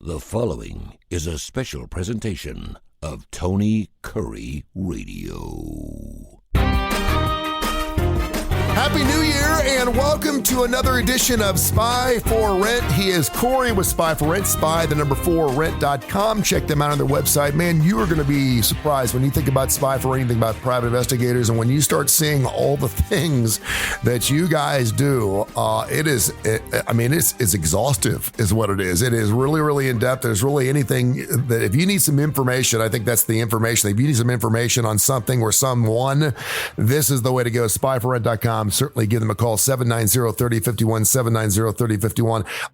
The following is a special presentation of Tony Kurre Radio. Happy New Year and welcome to another edition of Spy for Rent. He is Corey with Spy for Rent, spy4rent.com. Check them out on their website. Man, you are going to be surprised when you think about Spy for Rent, anything about private investigators, and when you start seeing all the things that you guys do, it's exhaustive is what it is. It is really, really in-depth. There's really anything that if you need some information, I think that's the information. If you need some information on something or someone, this is the way to go, spy4rent.com. Certainly give them a call, 790-3051,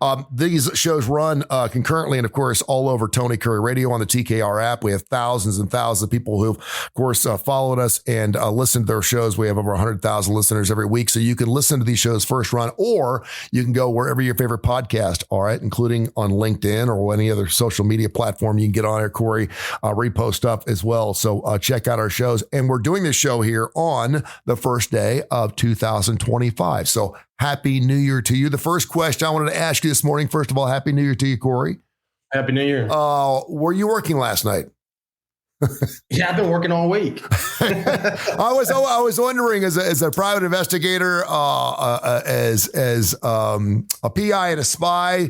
790-3051. These shows run concurrently and, of course, all over Tony Kurre Radio on the TKR app. We have thousands and thousands of people who, of course, followed us and listened to their shows. We have over 100,000 listeners every week, so you can listen to these shows first run, or you can go wherever your favorite podcast, all right, including on LinkedIn or any other social media platform. You can get on there, Corey, repost stuff as well. So check out our shows. And we're doing this show here on the first day of 2025. So happy New Year to you. The first question I wanted to ask you this morning, first of all, happy New Year to you, Corey. Happy New Year. Were you working last night? Yeah, I've been working all week. I was wondering, as a private investigator, as a PI and a spy,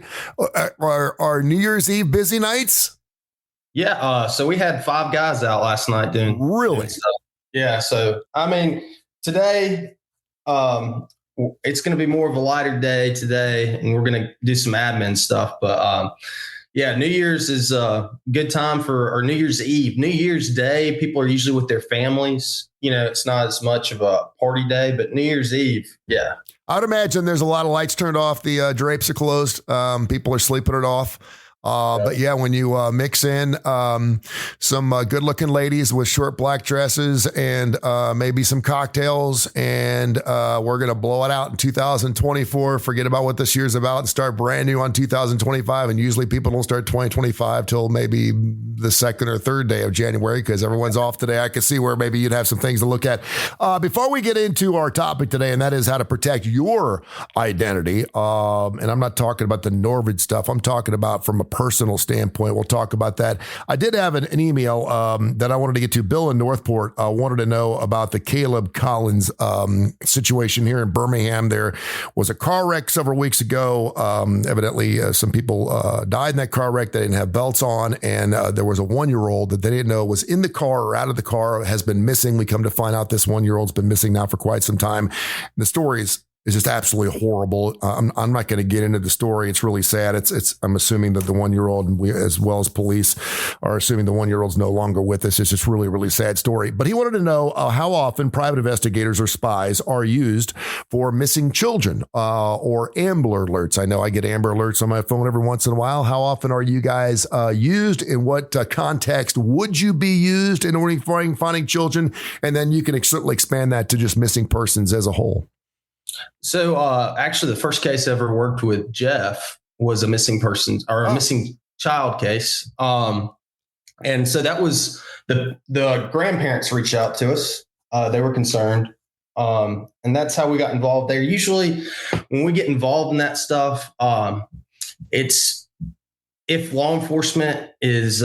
are New Year's Eve busy nights? Yeah. So we had 5 guys out last night doing stuff. Yeah. So I mean, today, it's going to be more of a lighter day today, and we're going to do some admin stuff. But yeah, New Year's is a good time or New Year's Eve. New Year's Day, people are usually with their families. You know, it's not as much of a party day, but New Year's Eve, yeah. I'd imagine there's a lot of lights turned off. The drapes are closed. People are sleeping it off. But yeah, when you mix in some good-looking ladies with short black dresses and maybe some cocktails, and we're going to blow it out in 2024, forget about what this year's about and start brand new on 2025. And usually people don't start 2025 till maybe the second or third day of January because everyone's off today. I can see where maybe you'd have some things to look at. Before we get into our topic today, and that is how to protect your identity, and I'm not talking about the Norvid stuff. I'm talking about from a personal standpoint. We'll talk about that. I did have an email that I wanted to get to. Bill in Northport wanted to know about the Caleb Collins situation here in Birmingham. There was a car wreck several weeks ago. Evidently, some people died in that car wreck. They didn't have belts on, and there was a 1-year-old that they didn't know was in the car or out of the car, has been missing. We come to find out this 1-year-old's been missing now for quite some time. The story is just absolutely horrible. I'm not going to get into the story. It's really sad. I'm assuming that the 1-year-old, and we, as well as police, are assuming the 1-year-old's no longer with us. It's just really, really sad story. But he wanted to know how often private investigators or spies are used for missing children or Amber Alerts. I know I get Amber Alerts on my phone every once in a while. How often are you guys used? In what context would you be used in order to finding children? And then you can certainly expand that to just missing persons as a whole. So actually, the first case I ever worked with Jeff was a missing person or a missing child case. And so that was the grandparents reached out to us. They were concerned. And that's how we got involved there. Usually when we get involved in that stuff, it's if law enforcement is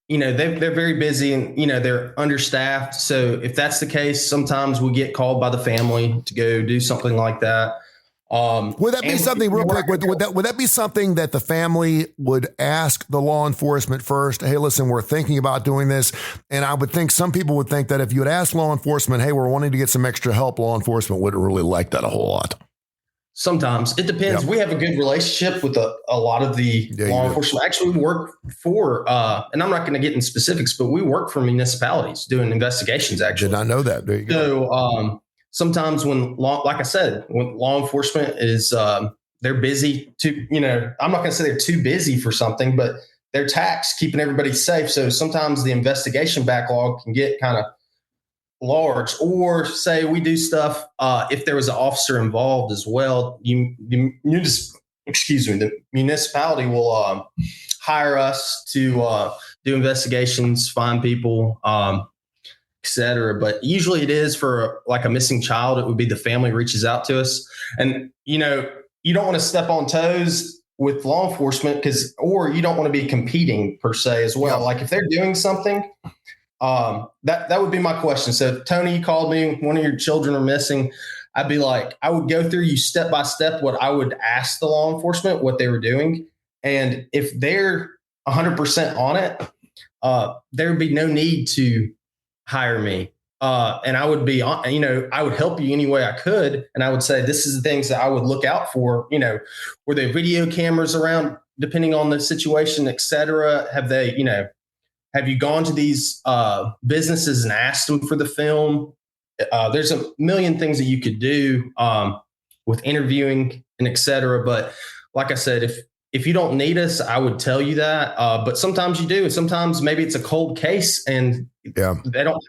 they're very busy and, they're understaffed. So if that's the case, sometimes we get called by the family to go do something like that. Would that be something real quick? Would that be something that the family would ask the law enforcement first? Hey, listen, we're thinking about doing this. And I would think some people would think that if you had asked law enforcement, hey, we're wanting to get some extra help, law enforcement wouldn't really like that a whole lot. Sometimes it depends. Yep. We have a good relationship with a lot of the law enforcement. Actually, we work for, and I'm not going to get in specifics, but we work for municipalities doing investigations. Actually, did not know that. There you go. So sometimes when like I said, when law enforcement is, they're busy to, I'm not going to say they're too busy for something, but they're taxed keeping everybody safe. So sometimes the investigation backlog can get kind of large, or say we do stuff if there was an officer involved as well. The municipality will hire us to do investigations, find people, etc. But usually it is for like a missing child. It would be the family reaches out to us, and you don't want to step on toes with law enforcement or you don't want to be competing per se as well. Yeah. Like if they're doing something, that would be my question. So if Tony, you called me, one of your children are missing, I'd be like, I would go through you step by step what I would ask the law enforcement, what they were doing. And if they're 100% on it, there would be no need to hire me. And I would be, I would help you any way I could. And I would say, this is the things that I would look out for. Were there video cameras around, depending on the situation, et cetera? Have you gone to these businesses and asked them for the film? There's a million things that you could do with interviewing and et cetera. But like I said, if you don't need us, I would tell you that. But sometimes you do. Sometimes maybe it's a cold case and they don't,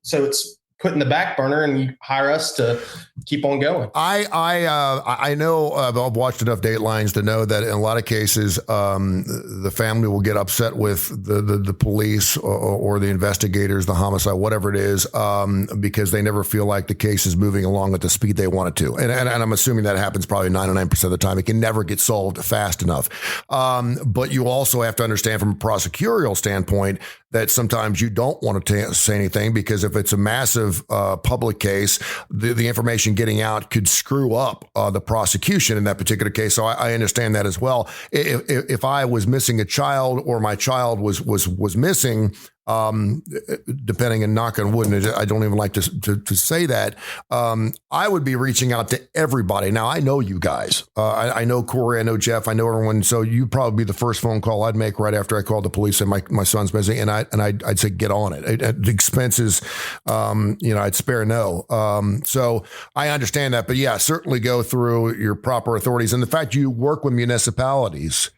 so it's put in the back burner and you hire us to keep on going. I know I've watched enough Datelines to know that in a lot of cases, the family will get upset with the police or the investigators, the homicide, whatever it is, because they never feel like the case is moving along at the speed they want it to. And I'm assuming that happens probably 99% of the time. It can never get solved fast enough. But you also have to understand from a prosecutorial standpoint that sometimes you don't want to say anything because if it's a massive public case, the information getting out could screw up the prosecution in that particular case. So I understand that as well. If I was missing a child or my child was missing, depending, and knock on wood, and I don't even like to say that, I would be reaching out to everybody. Now I know you guys, I know Kurre, I know Jeff, I know everyone. So you'd probably be the first phone call I'd make right after I called the police and my son's missing, and I'd say get on it. The expenses, I'd spare no. So I understand that, but yeah, certainly go through your proper authorities, and the fact you work with municipalities.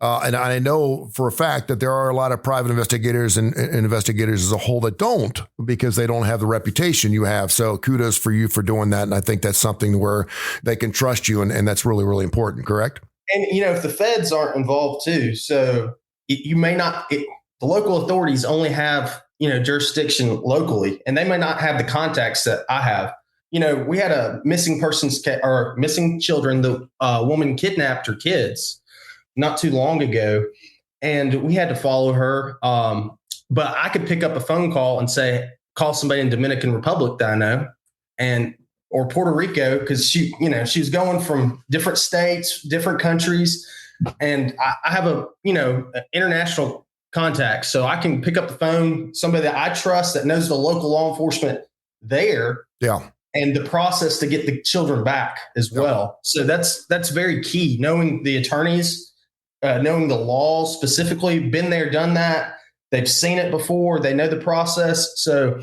And I know for a fact that there are a lot of private investigators and investigators as a whole that don't because they don't have the reputation you have. So kudos for you for doing that. And I think that's something where they can trust you. And that's really, really important, correct? And, if the feds aren't involved too, so you may not, the local authorities only have, jurisdiction locally, and they may not have the contacts that I have. We had a missing persons or missing children. The woman kidnapped her kids not too long ago, and we had to follow her. But I could pick up a phone call and call somebody in Dominican Republic that I know, or Puerto Rico, because she was going from different states, different countries, and I have international contacts, so I can pick up the phone, somebody that I trust that knows the local law enforcement there. Yeah. And the process to get the children back as well. So that's very key. Knowing the attorneys, knowing the laws specifically, been there, done that. They've seen it before. They know the process. So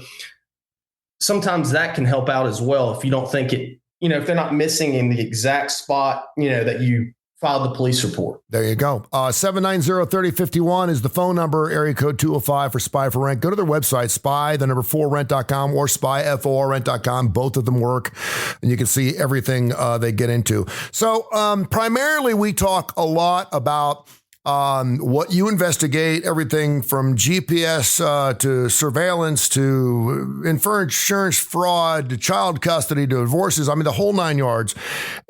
sometimes that can help out as well. If you don't think it, if they're not missing in the exact spot, that you filed the police report. There you go. 790-3051 is the phone number, area code 205 for Spy for Rent. Go to their website, spy4rent.com or spyforrent.com. Both of them work, and you can see everything they get into. So primarily we talk a lot about what you investigate, everything from GPS to surveillance to insurance fraud to child custody to divorces. I mean, the whole 9 yards.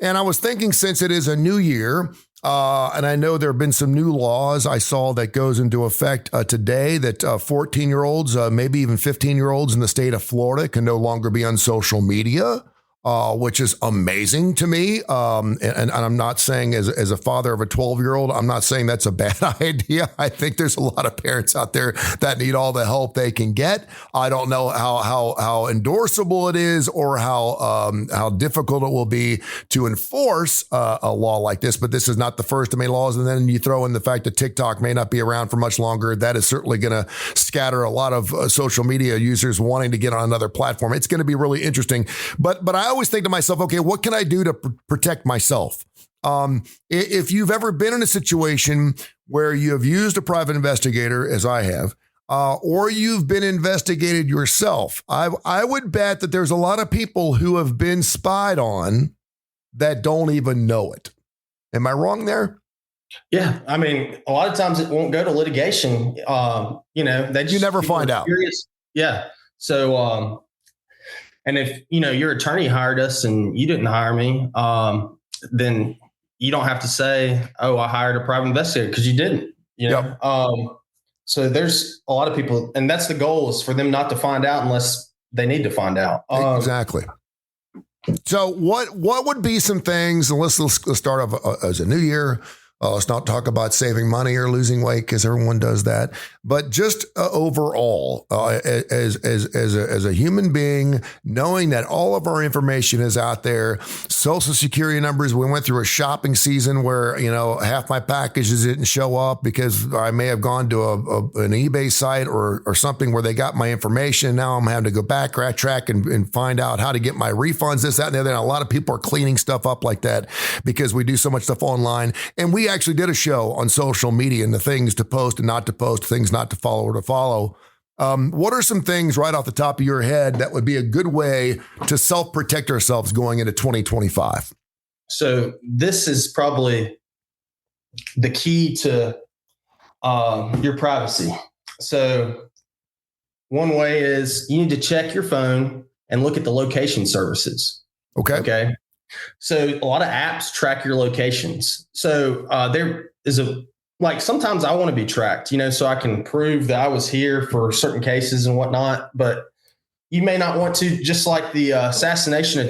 And I was thinking, since it is a new year, and I know there have been some new laws I saw that goes into effect today that 14-year-olds, maybe even 15-year-olds in the state of Florida can no longer be on social media. Which is amazing to me. And I'm not saying as a father of a 12-year-old, I'm not saying that's a bad idea. I think there's a lot of parents out there that need all the help they can get. I don't know how endorsable it is or how difficult it will be to enforce a law like this, but this is not the first of many laws. And then you throw in the fact that TikTok may not be around for much longer. That is certainly going to scatter a lot of social media users wanting to get on another platform. It's going to be really interesting. But I always think to myself, okay, what can I do to protect myself? If you've ever been in a situation where you have used a private investigator, as I have, or you've been investigated yourself, I would bet that there's a lot of people who have been spied on that don't even know it. Am I wrong there? Yeah. I mean, a lot of times it won't go to litigation. They just, you never find out. Curious. Yeah. So, and if, your attorney hired us and you didn't hire me, then you don't have to say, "Oh, I hired a private investigator," because you didn't. You know. Yep. So there's a lot of people, and that's the goal, is for them not to find out unless they need to find out. Exactly. So what would be some things, and let's start off as a new year. Let's not talk about saving money or losing weight, because everyone does that. But just overall, as a human being, knowing that all of our information is out there, social security numbers. We went through a shopping season where, you know, half my packages didn't show up because I may have gone to an eBay site or something where they got my information. Now I'm having to go backtrack and find out how to get my refunds, this, that, and the other. And a lot of people are cleaning stuff up like that because we do so much stuff online. And we actually did a show on social media and the things to post and not to post, things not to follow or to follow. What are some things right off the top of your head that would be a good way to self-protect ourselves going into 2025? So this is probably the key to your privacy. So one way is you need to check your phone and look at the location services. Okay. So a lot of apps track your locations. So there is sometimes I want to be tracked, you know, so I can prove that I was here for certain cases and whatnot. But you may not want to, just like the assassination of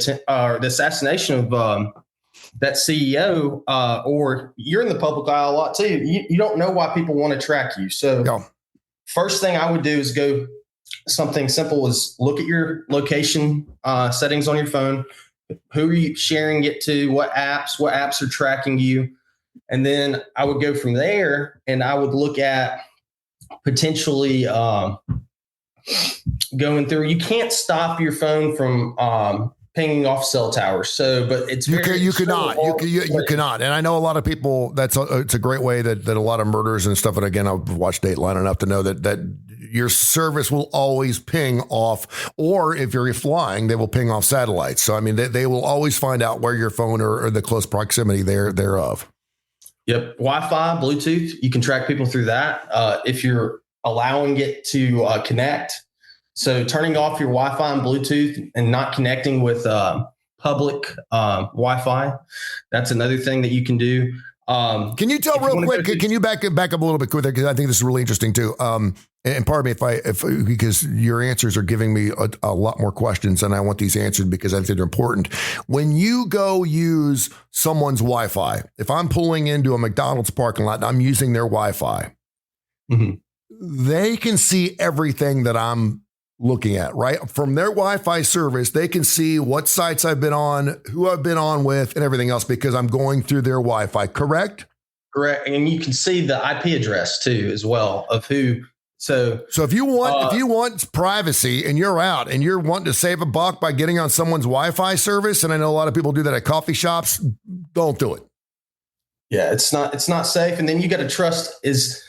that CEO, or you're in the public eye a lot too. You don't know why people want to track you. So First thing I would do is go something simple is look at your location settings on your phone. Who are you sharing it to? What apps are tracking you? And then I would go from there and I would look at potentially going through. You can't stop your phone from pinging off cell towers. So, but it's you cannot. And I know a lot of people. It's a great way that a lot of murders and stuff. And again, I've watched Dateline enough to know that your service will always ping off, or if you're flying, they will ping off satellites. So, I mean, they will always find out where your phone or the close proximity thereof. Yep. Wi-Fi, Bluetooth, you can track people through that. If you're allowing it to connect. So turning off your Wi-Fi and Bluetooth and not connecting with public Wi-Fi, that's another thing that you can do. Can you tell real quick? Can you back up a little bit quicker? Because I think this is really interesting too. And pardon me if because your answers are giving me a lot more questions, and I want these answered because I think they're important. When you go use someone's Wi-Fi, if I'm pulling into a McDonald's parking lot and I'm using their Wi-Fi, they can see everything that I'm looking at, right? From their Wi-Fi service, they can see what sites I've been on, who I've been on with, and everything else because I'm going through their Wi-Fi, correct? Correct. And you can see the IP address too, as well, of who. So if you want privacy and you're out and you're wanting to save a buck by getting on someone's Wi-Fi service, and I know a lot of people do that at coffee shops, don't do it. Yeah, it's not safe. And then you got to trust is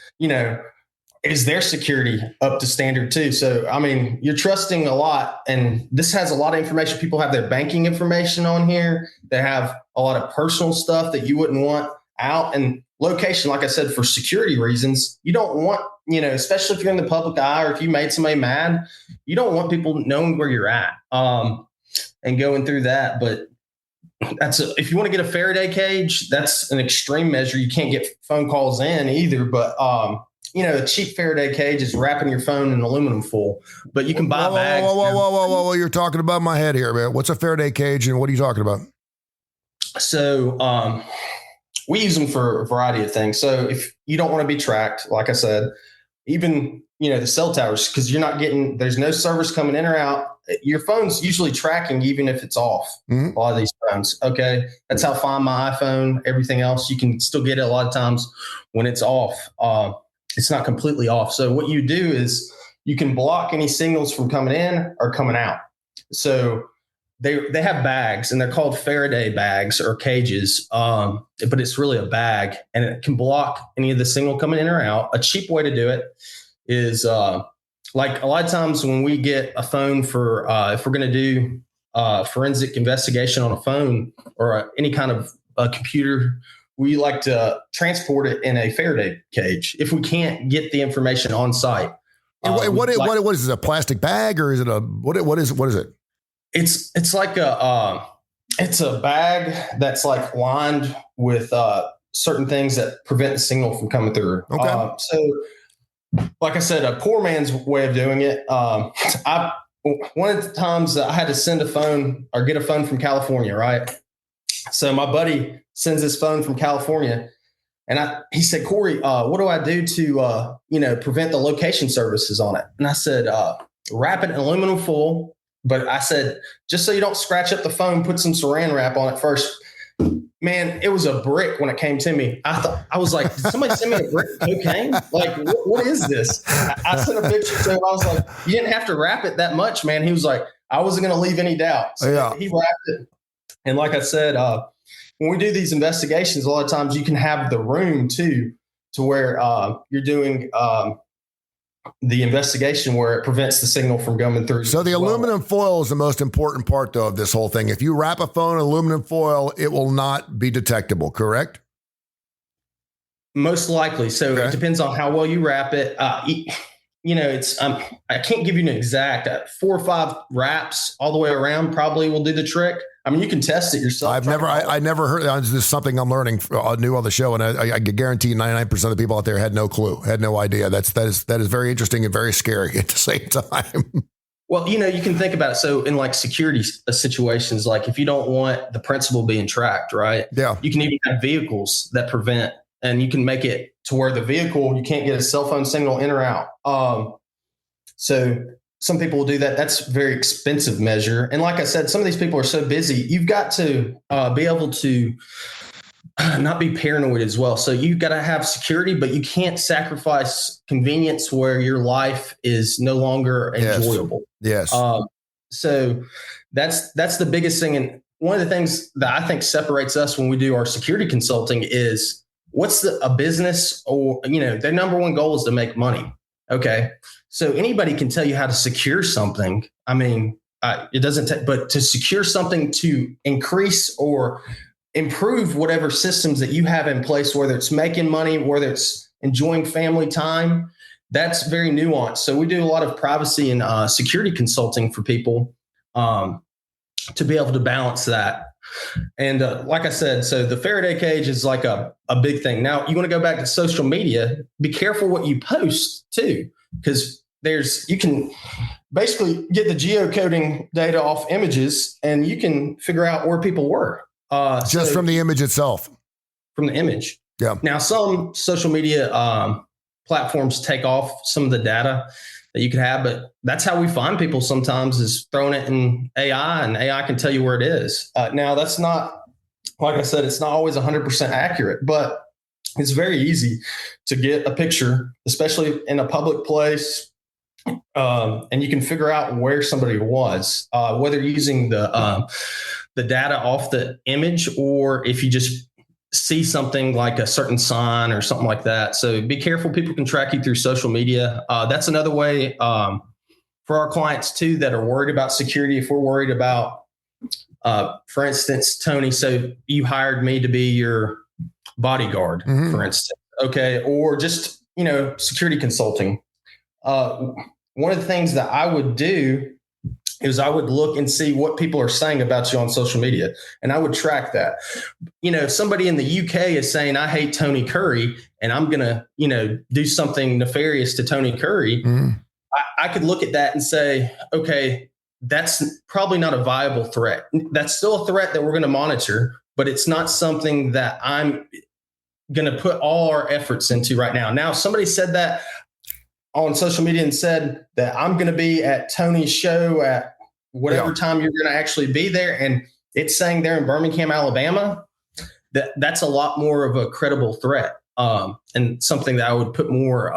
their security up to standard too? So, I mean, you're trusting a lot, and this has a lot of information. People have their banking information on here. They have a lot of personal stuff that you wouldn't want out. And location, like I said, for security reasons, you don't want, especially if you're in the public eye or if you made somebody mad, you don't want people knowing where you're at and going through that. But if you want to get a Faraday cage, that's an extreme measure. You can't get phone calls in either, but a cheap Faraday cage is wrapping your phone in aluminum foil, but you can buy bags. Whoa. You're talking about my head here, man. What's a Faraday cage and what are you talking about? So we use them for a variety of things. So if you don't want to be tracked, like I said, even, the cell towers, because there's no service coming in or out. Your phone's usually tracking, even if it's off. A lot of these phones. Okay. That's how I find my iPhone, everything else. You can still get it a lot of times when it's off. It's not completely off. So what you do is you can block any signals from coming in or coming out. So they have bags, and they're called Faraday bags or cages. But it's really a bag, and it can block any of the signal coming in or out. A cheap way to do it is like a lot of times when we get a phone for if we're going to do forensic investigation on a phone or any kind of a computer, we like to transport it in a Faraday cage if we can't get the information on site. What is it? A plastic bag, or is it what is it? It's like a It's a bag that's like lined with certain things that prevent the signal from coming through. Okay. So, like I said, a poor man's way of doing it. One of the times I had to send a phone or get a phone from California, right? So my buddy sends his phone from California, and he said, "Corey, what do I do to prevent the location services on it?" And I said, "Wrap it in aluminum foil." But I said, just so you don't scratch up the phone, put some saran wrap on it first. Man, it was a brick when it came to me. I was like, did somebody send me a brick of cocaine? Like, what is this? I sent a picture to him. I was like, you didn't have to wrap it that much, man. He was like, I wasn't going to leave any doubt. So he wrapped it. And like I said, when we do these investigations, a lot of times you can have the room too, to where you're doing the investigation where it prevents the signal from coming through. So the aluminum foil is the most important part, though, of this whole thing. If you wrap a phone in aluminum foil, it will not be detectable, correct? Most likely. So It depends on how well you wrap it. It's I can't give you an exact 4 or 5 wraps all the way around probably will do the trick. I mean, you can test it yourself. I never heard. This is something I'm learning new on the show, and I guarantee 99% of the people out there had no clue, had no idea. That is very interesting and very scary at the same time. Well, you can think about it. So in like security situations, like if you don't want the principal being tracked, right? Yeah. You can even have vehicles that prevent, and you can make it to where the vehicle, you can't get a cell phone signal in or out. So some people will do that. That's a very expensive measure. And like I said, some of these people are so busy. You've got to be able to not be paranoid as well. So you've got to have security, but you can't sacrifice convenience where your life is no longer enjoyable. Yes. So that's the biggest thing. And one of the things that I think separates us when we do our security consulting is what's a business, or, their number one goal is to make money. Okay. So anybody can tell you how to secure something. I mean, it doesn't take, but to secure something to increase or improve whatever systems that you have in place, whether it's making money, whether it's enjoying family time, that's very nuanced. So we do a lot of privacy and security consulting for people to be able to balance that. And like I said, so the Faraday cage is like a big thing. Now, you want to go back to social media, be careful what you post too, because you can basically get the geocoding data off images and you can figure out where people were. Just from the image itself. From the image. Yeah. Now, some social media platforms take off some of the data that you could have, but that's how we find people sometimes, is throwing it in AI, and AI can tell you where it is. Now, that's not, like I said, it's not always 100% accurate, but it's very easy to get a picture, especially in a public place. And you can figure out where somebody was, whether using the data off the image, or if you just see something like a certain sign or something like that. So be careful. People can track you through social media. That's another way for our clients too that are worried about security. If we're worried about, for instance, Tony, so you hired me to be your bodyguard, for instance. Okay. Or just, security consulting. One of the things that I would do is I would look and see what people are saying about you on social media, and I would track that. If somebody in the UK is saying, I hate Tony Curry, and I'm going to, do something nefarious to Tony Curry, I could look at that and say, okay, that's probably not a viable threat. That's still a threat that we're going to monitor, but it's not something that I'm going to put all our efforts into right now. Now, if somebody said that on social media and said that I'm going to be at Tony's show at whatever time you're going to actually be there, and it's saying they're in Birmingham, Alabama, that's a lot more of a credible threat, and something that I would put more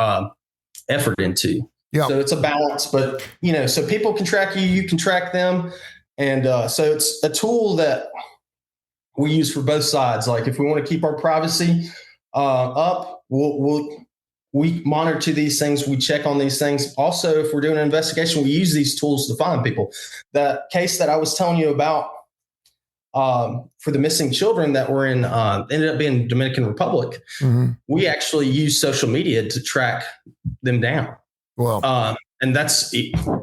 effort into. Yeah. So it's a balance, but so people can track you, you can track them. And so it's a tool that we use for both sides. Like if we want to keep our privacy up, we monitor these things. We check on these things. Also, if we're doing an investigation, we use these tools to find people. The case that I was telling you about for the missing children that were in, ended up being Dominican Republic, we actually use social media to track them down. Well, And that's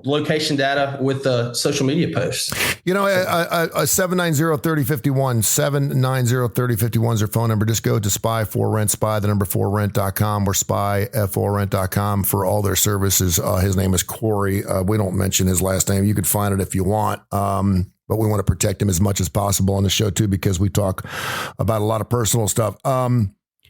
location data with the social media posts. You know, a 790-3051, 790-3051 is their phone number. Just go to spy4rent, spy the number 4rent.com or spy4rent.com for all their services. His name is Kurre. We don't mention his last name. You could find it if you want. But we want to protect him as much as possible on the show too, because we talk about a lot of personal stuff.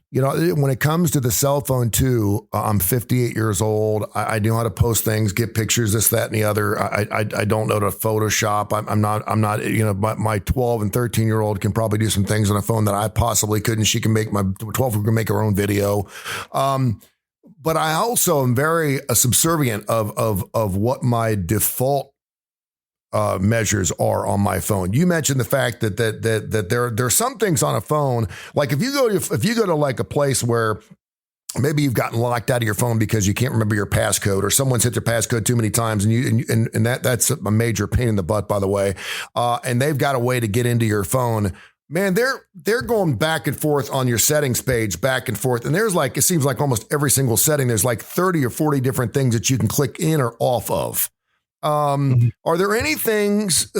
You know, when it comes to the cell phone too, I'm 58 years old. I know how to post things, get pictures, this, that, and the other. I don't know to Photoshop. I'm not, you know, my 12 and 13 year old can probably do some things on a phone that I possibly couldn't. She can make, my 12 can make her own video. But I also am very subservient of what my default measures are on my phone. You mentioned the fact that there are some things on a phone, like if you go to like a place where maybe you've gotten locked out of your phone because you can't remember your passcode, or someone's hit their passcode too many times, and that's a major pain in the butt, by the way. And they've got a way to get into your phone. Man, they're going back and forth on your settings page, back and forth. And there's like, it seems like almost every single setting, there's like 30 or 40 different things that you can click in or off of. Are there any things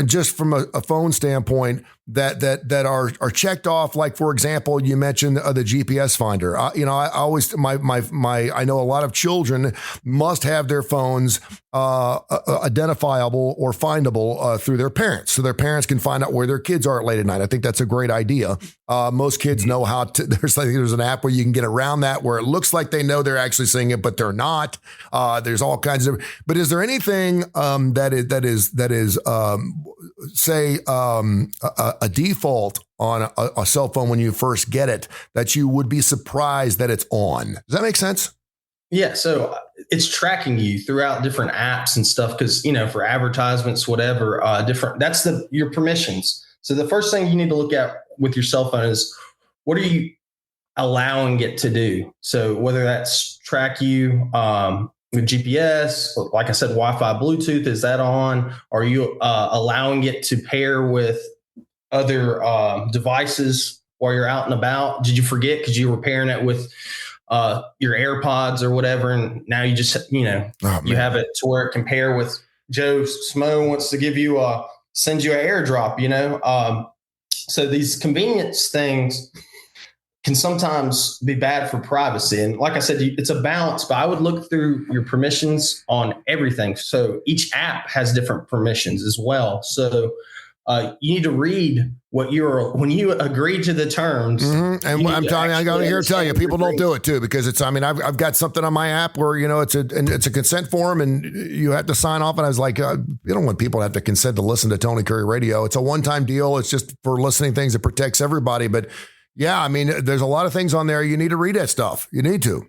just from a phone standpoint that are checked off? Like, for example, you mentioned the GPS finder. You know, I always, I know a lot of children must have their phones identifiable or findable through their parents, so their parents can find out where their kids are late at night. I think that's a great idea. Most kids know how to. There's an app where you can get around that, where it looks like they know they're actually seeing it, but they're not. There's all kinds of. But is there anything that is say a default on a cell phone when you first get it that you would be surprised that it's on? Does that make sense? Yeah. So it's tracking you throughout different apps and stuff. Cause you know, for advertisements, whatever, that's your permissions. So the first thing you need to look at with your cell phone is, what are you allowing it to do? So whether that's track you, with GPS, like I said, Wi-Fi, Bluetooth, is that on? Are you allowing it to pair with other devices while you're out and about? Did you forget because you were pairing it with your AirPods or whatever, and now you just, you know, you have it to where it can pair with Joe Smo wants to give you send you an airdrop, you know? So these convenience things can sometimes be bad for privacy. And like I said, it's a balance, but I would look through your permissions on everything. So each app has different permissions as well. So you need to read when you agree to the terms. Mm-hmm. And I'm telling you, I got to here tell you, people don't do it too, because it's, I mean, I've got something on my app where, you know, it's a consent form and you have to sign off. And I was like, you don't want people to have to consent to listen to Tony Kurre Radio. It's a one-time deal. It's just for listening things. It protects everybody. But yeah, I mean, there's a lot of things on there. You need to read that stuff. You need to.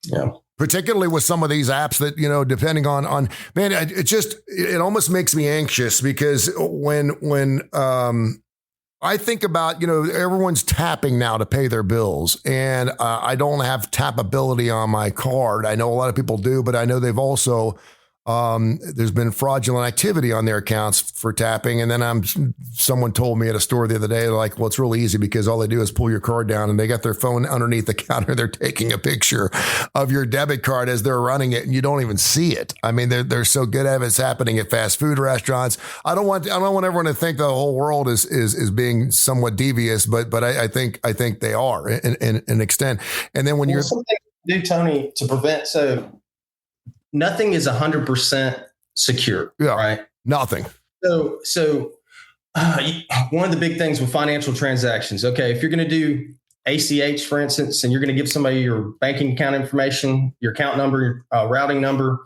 Yeah. Particularly with some of these apps that, you know, depending on man, it almost makes me anxious, because when I think about, you know, everyone's tapping now to pay their bills, and I don't have tappability on my card. I know a lot of people do, but I know they've also there's been fraudulent activity on their accounts for tapping. And then someone told me at a store the other day, like, well, it's really easy because all they do is pull your card down and they got their phone underneath the counter. They're taking a picture of your debit card as they're running it, and you don't even see it. I mean, they're so good at it. It's happening at fast food restaurants. I don't want everyone to think the whole world is being somewhat devious, but I think they are in an extent. And then when you're something to do, Tony, to prevent, so nothing is 100% secure, right? Nothing. So one of the big things with financial transactions, okay, if you're going to do ACH, for instance, and you're going to give somebody your banking account information, your account number, routing number,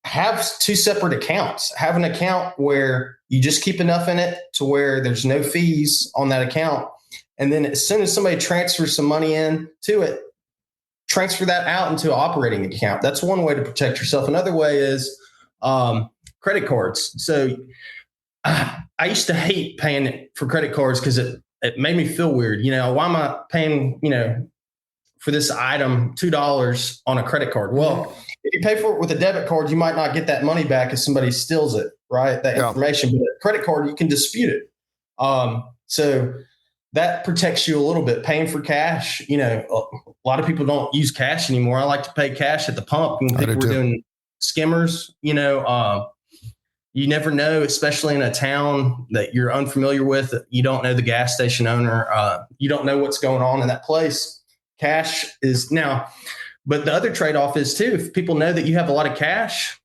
have two separate accounts. Have an account where you just keep enough in it to where there's no fees on that account. And then as soon as somebody transfers some money in to it, transfer that out into an operating account. That's one way to protect yourself. Another way is credit cards. So I used to hate paying for credit cards because it made me feel weird. You know, why am I paying, you know, for this item $2 on a credit card? Well, if you pay for it with a debit card, you might not get that money back if somebody steals it, right? That information. But a credit card, you can dispute it. So that protects you a little bit. Paying for cash, a lot of people don't use cash anymore. I like to pay cash at the pump when people were doing skimmers. You never know, especially in a town that you're unfamiliar with. You don't know the gas station owner. You don't know what's going on in that place. Cash is now, but the other trade-off is too, if people know that you have a lot of cash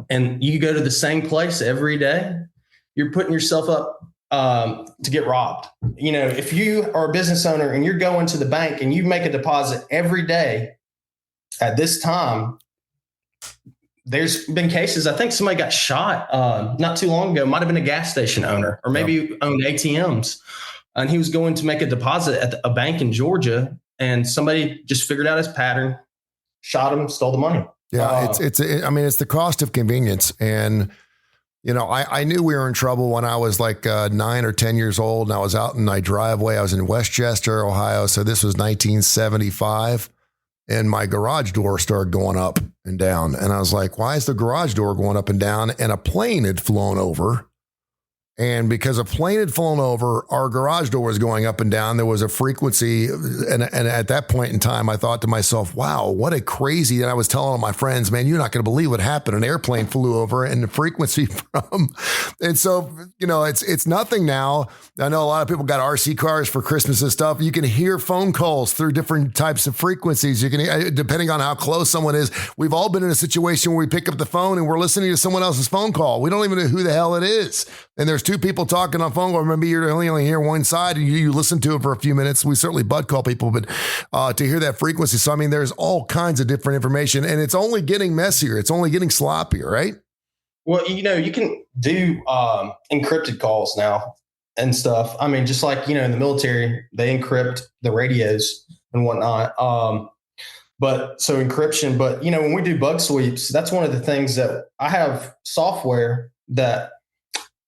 and you go to the same place every day, you're putting yourself up to get robbed. If you are a business owner and you're going to the bank and you make a deposit every day at this time, there's been cases. I think somebody got shot not too long ago. Might have been a gas station owner, or maybe owned ATMs, and he was going to make a deposit at a bank in Georgia, and somebody just figured out his pattern, shot him, stole the money. Yeah, it's the cost of convenience. And I knew we were in trouble when I was like 9 or 10 years old, and I was out in my driveway. I was in Westchester, Ohio. So this was 1975. And my garage door started going up and down. And I was like, why is the garage door going up and down? And a plane had flown over. And because a plane had flown over, our garage door was going up and down. There was a frequency. And at that point in time, I thought to myself, wow, what a crazy. And I was telling all my friends, man, you're not going to believe what happened. An airplane flew over and the frequency from. And so, it's nothing now. I know a lot of people got RC cars for Christmas and stuff. You can hear phone calls through different types of frequencies. You can, depending on how close someone is. We've all been in a situation where we pick up the phone and we're listening to someone else's phone call. We don't even know who the hell it is. And there's two people talking on phone call. Maybe you're only hear one side and you listen to it for a few minutes. We certainly butt call people, but to hear that frequency. So, there's all kinds of different information, and it's only getting messier. It's only getting sloppier, right? Well, you can do encrypted calls now and stuff. Just like, in the military, they encrypt the radios and whatnot. But so encryption, but when we do bug sweeps, that's one of the things that I have software that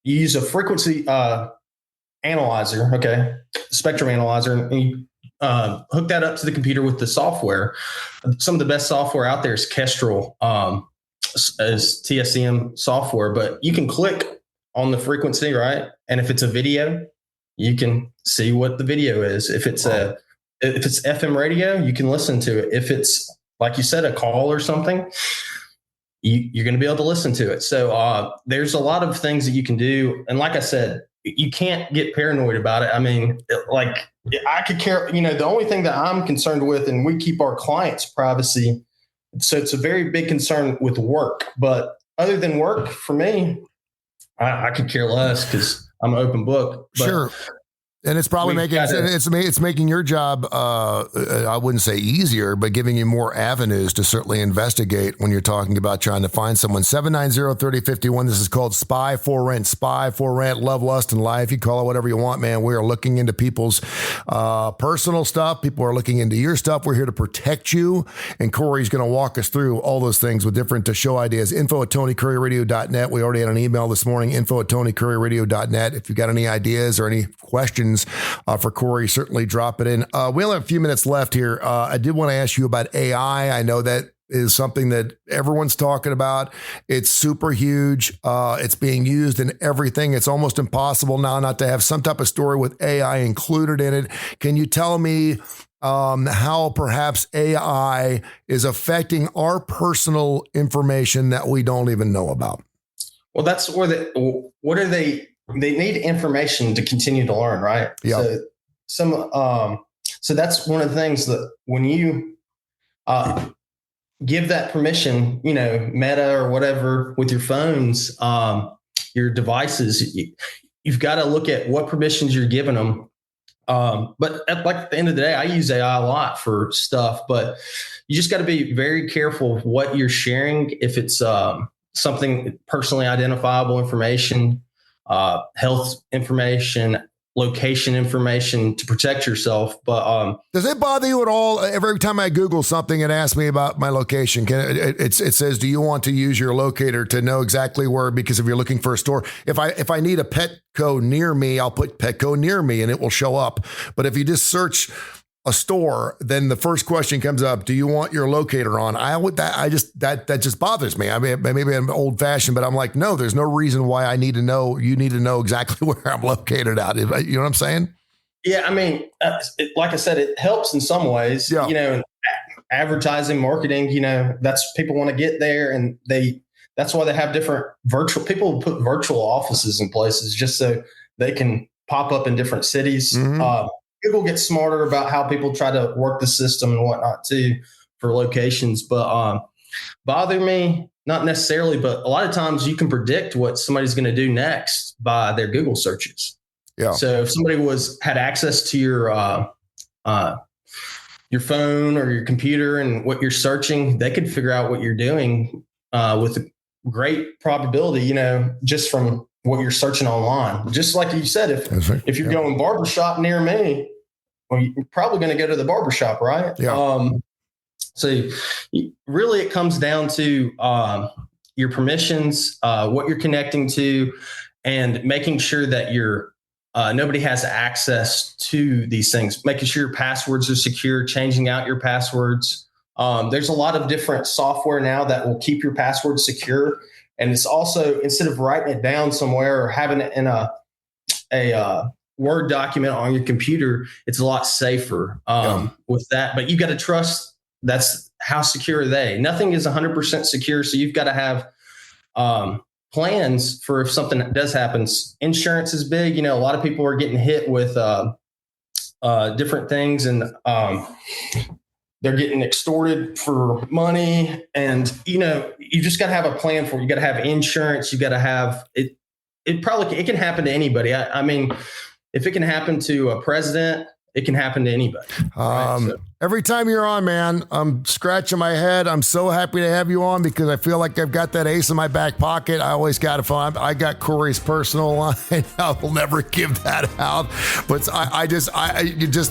you use a frequency analyzer, spectrum analyzer, and you hook that up to the computer with the software. Some of the best software out there is Kestrel, as TSM software, but you can click on the frequency, right? And if it's a video, you can see what the video is. If it's FM radio, you can listen to it. If it's, like you said, a call or something, you're going to be able to listen to it. So there's a lot of things that you can do. And like I said, you can't get paranoid about it. I could care, the only thing that I'm concerned with, and we keep our clients' privacy. So it's a very big concern with work. But other than work, for me, I could care less because I'm an open book. But sure. And it's probably it's making your job, I wouldn't say easier, but giving you more avenues to certainly investigate when you're talking about trying to find someone. 790-3051. This is called Spy for Rent. Spy for Rent, love, lust, and life. You call it whatever you want, man. We are looking into people's personal stuff. People are looking into your stuff. We're here to protect you. And Corey's going to walk us through all those things with different show ideas. info@TonyCurryRadio.net. We already had an email this morning, info@TonyCurryRadio.net. If you've got any ideas or any questions for Corey, certainly drop it in. We only have a few minutes left here. I did want to ask you about AI. I know that is something that everyone's talking about. It's super huge. It's being used in everything. It's almost impossible now not to have some type of story with AI included in it. Can you tell me how perhaps AI is affecting our personal information that we don't even know about? Well, that's where they need information to continue to learn, right? Yeah. So that's one of the things that when you give that permission, Meta or whatever with your phones, your devices, you've got to look at what permissions you're giving them. But at the end of the day, I use AI a lot for stuff, but you just got to be very careful what you're sharing. If it's something personally identifiable information, health information, location information to protect yourself. But does it bother you at all? Every time I Google something and ask me about my location, it says, do you want to use your locator to know exactly where? Because if you're looking for a store, if I need a Petco near me, I'll put Petco near me and it will show up. But if you just search a store, then the first question comes up, do you want your locator on? That just bothers me. I mean, maybe I'm old fashioned, but I'm like, no, there's no reason why I need to know. You need to know exactly where I'm located at. You know what I'm saying? Yeah, I mean, like I said, it helps in some ways. Yeah. You know, advertising, marketing. You know, that's people want to get there, and that's why they have different virtual. People put virtual offices in places just so they can pop up in different cities. Mm-hmm. People get smarter about how people try to work the system and whatnot too for locations, but bother me not necessarily. But a lot of times you can predict what somebody's going to do next by their Google searches. Yeah. So if somebody had access to your phone or your computer and what you're searching, they could figure out what you're doing with a great probability, you know, just from what you're searching online. Just like you said, if you're going barbershop near me, well, you're probably going to go to the barbershop, right? Yeah. So really it comes down to your permissions, what you're connecting to, and making sure that nobody has access to these things, making sure your passwords are secure, changing out your passwords. There's a lot of different software now that will keep your passwords secure. And it's also, instead of writing it down somewhere or having it in a Word document on your computer, it's a lot safer with that. But you got to trust that's how secure are they. Nothing is 100% secure. So you've got to have plans for if something does happen. Insurance is big. You know, a lot of people are getting hit with different things, and they're getting extorted for money. And, you know, you just got to have a plan for it. You got to have insurance. You got to have it. It can happen to anybody. I mean, if it can happen to a president, it can happen to anybody. Right? Every time you're on, man, I'm scratching my head. I'm so happy to have you on because I feel like I've got that ace in my back pocket. I always got to find. I got Kurre's personal line. I will never give that out. But I just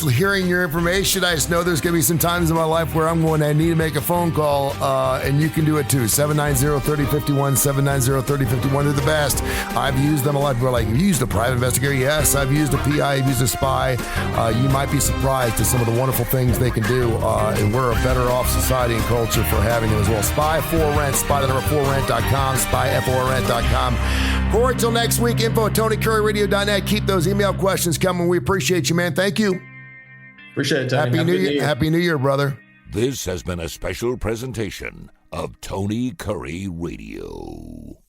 hearing your information, I just know there's going to be some times in my life where I'm going to need to make a phone call, and you can do it too. 790-3051, 790-3051. They're the best. I've used them a lot. People are like, you used a private investigator? Yes, I've used a PI. I've used a spy. You might be surprised at some of the wonderful things they can do, and we're a better off society and culture for having them as well. Spy for Rent, spy4rent.com, spy4rent.com. Kurre, till next week, info@TonyCurryRadio.net. Keep those email questions coming. We appreciate you, man. Thank you. Appreciate it, Tony. Happy New Year. Happy New Year, brother. This has been a special presentation of Tony Curry Radio.